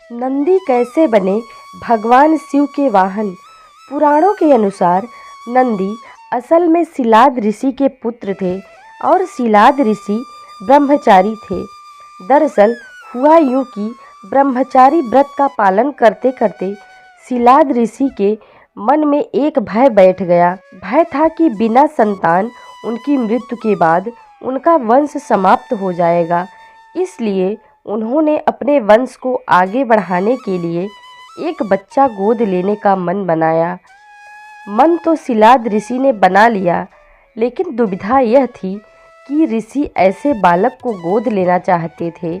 नंदी कैसे बने भगवान शिव के वाहन। पुराणों के अनुसार नंदी असल में सिलाद ऋषि के पुत्र थे और सिलाद ऋषि ब्रह्मचारी थे। दरअसल हुआ यूं कि ब्रह्मचारी व्रत का पालन करते करते सिलाद ऋषि के मन में एक भय बैठ गया। भय था कि बिना संतान उनकी मृत्यु के बाद उनका वंश समाप्त हो जाएगा। इसलिए उन्होंने अपने वंश को आगे बढ़ाने के लिए एक बच्चा गोद लेने का मन बनाया। मन तो सिलाद ऋषि ने बना लिया, लेकिन दुविधा यह थी कि ऋषि ऐसे बालक को गोद लेना चाहते थे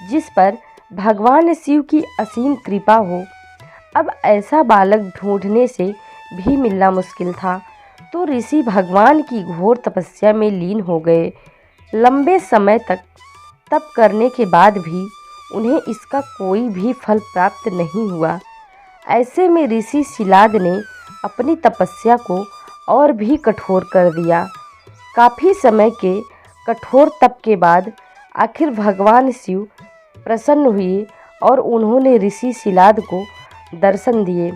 जिस पर भगवान शिव की असीम कृपा हो। अब ऐसा बालक ढूंढने से भी मिलना मुश्किल था, तो ऋषि भगवान की घोर तपस्या में लीन हो गए। लंबे समय तक तप करने के बाद भी उन्हें इसका कोई भी फल प्राप्त नहीं हुआ। ऐसे में ऋषि सिलाद ने अपनी तपस्या को और भी कठोर कर दिया। काफ़ी समय के कठोर तप के बाद आखिर भगवान शिव प्रसन्न हुए और उन्होंने ऋषि सिलाद को दर्शन दिए।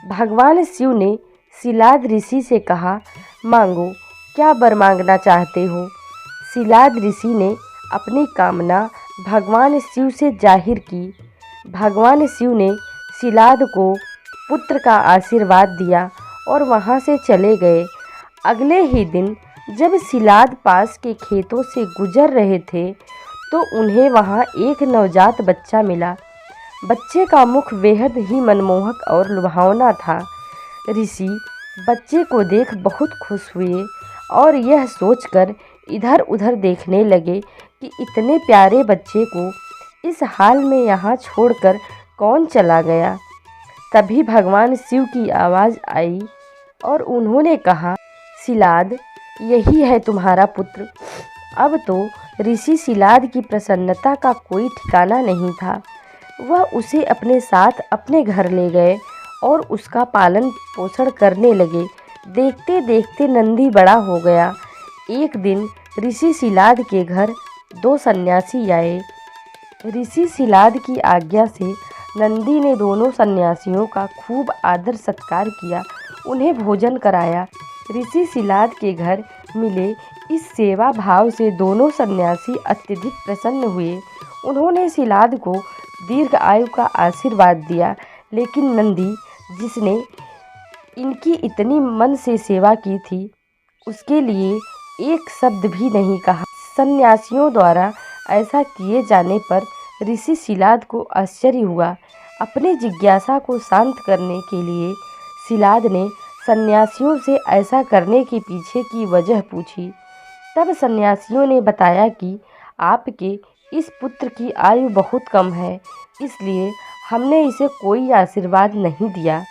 भगवान शिव ने सिलाद ऋषि से कहा, मांगो, क्या वर मांगना चाहते हो। सिलाद ऋषि ने अपनी कामना भगवान शिव से जाहिर की। भगवान शिव ने सिलाद को पुत्र का आशीर्वाद दिया और वहां से चले गए। अगले ही दिन जब सिलाद पास के खेतों से गुजर रहे थे तो उन्हें वहां एक नवजात बच्चा मिला। बच्चे का मुख बेहद ही मनमोहक और लुभावना था। ऋषि बच्चे को देख बहुत खुश हुए और यह सोचकर इधर उधर देखने लगे कि इतने प्यारे बच्चे को इस हाल में यहाँ छोड़कर कौन चला गया। तभी भगवान शिव की आवाज़ आई और उन्होंने कहा, सिलाद, यही है तुम्हारा पुत्र। अब तो ऋषि सिलाद की प्रसन्नता का कोई ठिकाना नहीं था। वह उसे अपने साथ अपने घर ले गए और उसका पालन पोषण करने लगे। देखते देखते नंदी बड़ा हो गया। एक दिन ऋषि सिलाद के घर दो सन्यासी आए। ऋषि सिलाद की आज्ञा से नंदी ने दोनों सन्यासियों का खूब आदर सत्कार किया, उन्हें भोजन कराया। ऋषि सिलाद के घर मिले इस सेवा भाव से दोनों सन्यासी अत्यधिक प्रसन्न हुए। उन्होंने सिलाद को दीर्घ आयु का आशीर्वाद दिया, लेकिन नंदी, जिसने इनकी इतनी मन से सेवा की थी, उसके लिए एक शब्द भी नहीं कहा। सन्यासियों द्वारा ऐसा किए जाने पर ऋषि सिलाद को आश्चर्य हुआ। अपनी जिज्ञासा को शांत करने के लिए सिलाद ने सन्यासियों से ऐसा करने के पीछे की वजह पूछी। तब सन्यासियों ने बताया कि आपके इस पुत्र की आयु बहुत कम है, इसलिए हमने इसे कोई आशीर्वाद नहीं दिया।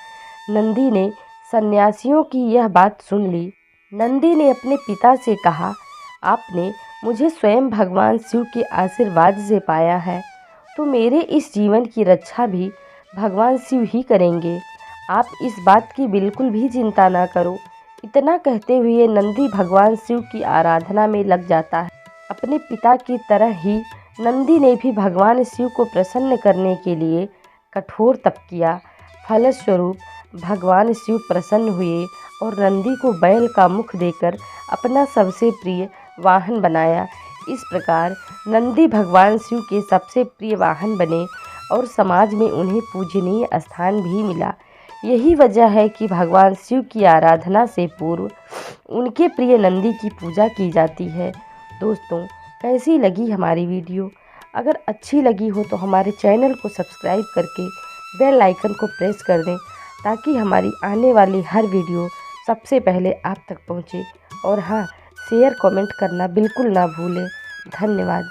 नंदी ने सन्यासियों की यह बात सुन ली। नंदी ने अपने पिता से कहा, आपने मुझे स्वयं भगवान शिव के आशीर्वाद से पाया है, तो मेरे इस जीवन की रक्षा भी भगवान शिव ही करेंगे। आप इस बात की बिल्कुल भी चिंता ना करो। इतना कहते हुए नंदी भगवान शिव की आराधना में लग जाता है। अपने पिता की तरह ही नंदी ने भी भगवान शिव को प्रसन्न करने के लिए कठोर तप किया। फलस्वरूप भगवान शिव प्रसन्न हुए और नंदी को बैल का मुख देकर अपना सबसे प्रिय वाहन बनाया। इस प्रकार नंदी भगवान शिव के सबसे प्रिय वाहन बने और समाज में उन्हें पूजनीय स्थान भी मिला। यही वजह है कि भगवान शिव की आराधना से पूर्व उनके प्रिय नंदी की पूजा की जाती है। दोस्तों, कैसी लगी हमारी वीडियो? अगर अच्छी लगी हो तो हमारे चैनल को सब्सक्राइब करके बेल आइकन को प्रेस कर दें, ताकि हमारी आने वाली हर वीडियो सबसे पहले आप तक पहुंचे। और हाँ, शेयर कमेंट करना बिल्कुल ना भूलें। धन्यवाद।